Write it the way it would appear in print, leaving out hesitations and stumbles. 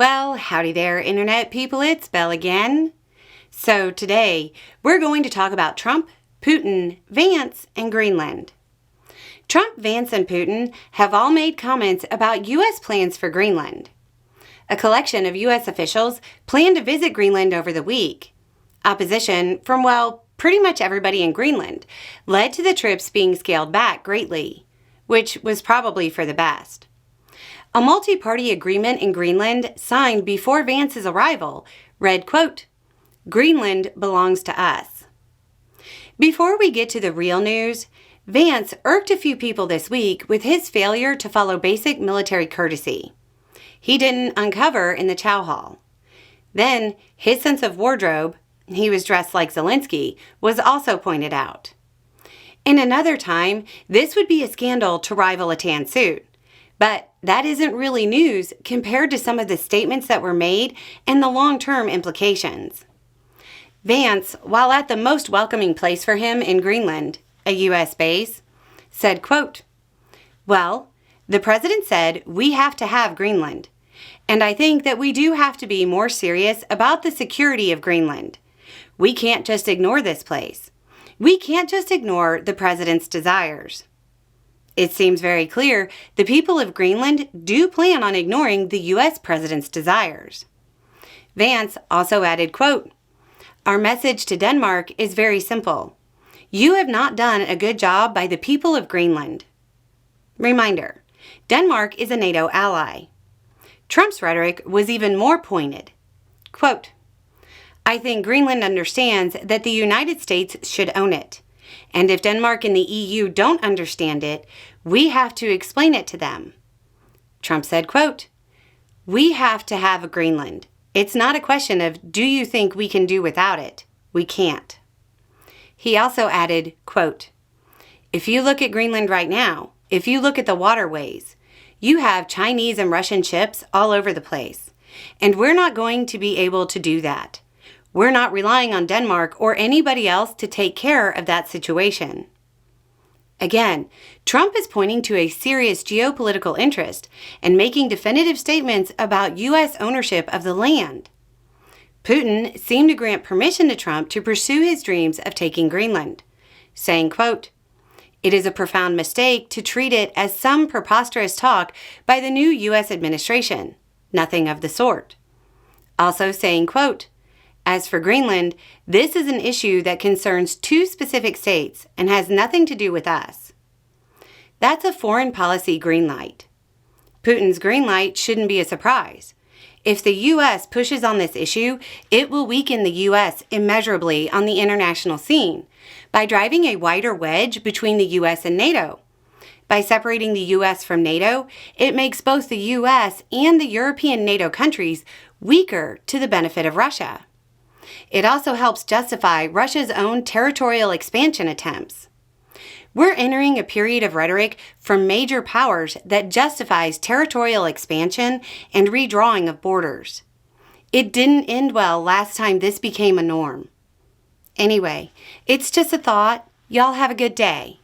Well, howdy there, Internet people, it's Belle again. So today, we're going to talk about Trump, Putin, Vance, and Greenland. Trump, Vance, and Putin have all made comments about U.S. plans for Greenland. A collection of U.S. officials plan to visit Greenland over the week. Opposition from, pretty much everybody in Greenland led to the trips being scaled back greatly, which was probably for the best. A multi-party agreement in Greenland signed before Vance's arrival read, quote, "Greenland belongs to us." Before we get to the real news, Vance irked a few people this week with his failure to follow basic military courtesy. He didn't uncover in the chow hall. Then, his sense of wardrobe, he was dressed like Zelensky, was also pointed out. In another time, this would be a scandal to rival a tan suit. But that isn't really news compared to some of the statements that were made and the long-term implications. Vance, while at the most welcoming place for him in Greenland, a U.S. base, said, quote, "Well, the president said we have to have Greenland, and I think that we do have to be more serious about the security of Greenland. We can't just ignore this place. We can't just ignore the president's desires." It seems very clear the people of Greenland do plan on ignoring the U.S. president's desires. Vance also added, quote, "Our message to Denmark is very simple. You have not done a good job by the people of Greenland." Reminder, Denmark is a NATO ally. Trump's rhetoric was even more pointed. Quote, "I think Greenland understands that the United States should own it. And if Denmark and the EU don't understand it, we have to explain it to them." Trump said, quote, "We have to have a Greenland. It's not a question of, do you think we can do without it? We can't." He also added, quote, "If you look at Greenland right now, if you look at the waterways, you have Chinese and Russian ships all over the place. And we're not going to be able to do that. We're not relying on Denmark or anybody else to take care of that situation." Again, Trump is pointing to a serious geopolitical interest and making definitive statements about U.S. ownership of the land. Putin seemed to grant permission to Trump to pursue his dreams of taking Greenland, saying, quote, "It is a profound mistake to treat it as some preposterous talk by the new U.S. administration. Nothing of the sort." Also saying, quote, "As for Greenland, this is an issue that concerns two specific states and has nothing to do with us." That's a foreign policy green light. Putin's green light shouldn't be a surprise. If the U.S. pushes on this issue, it will weaken the U.S. immeasurably on the international scene by driving a wider wedge between the U.S. and NATO. By separating the U.S. from NATO, it makes both the U.S. and the European NATO countries weaker to the benefit of Russia. It also helps justify Russia's own territorial expansion attempts. We're entering a period of rhetoric from major powers that justifies territorial expansion and redrawing of borders. It didn't end well last time this became a norm. Anyway, it's just a thought. Y'all have a good day.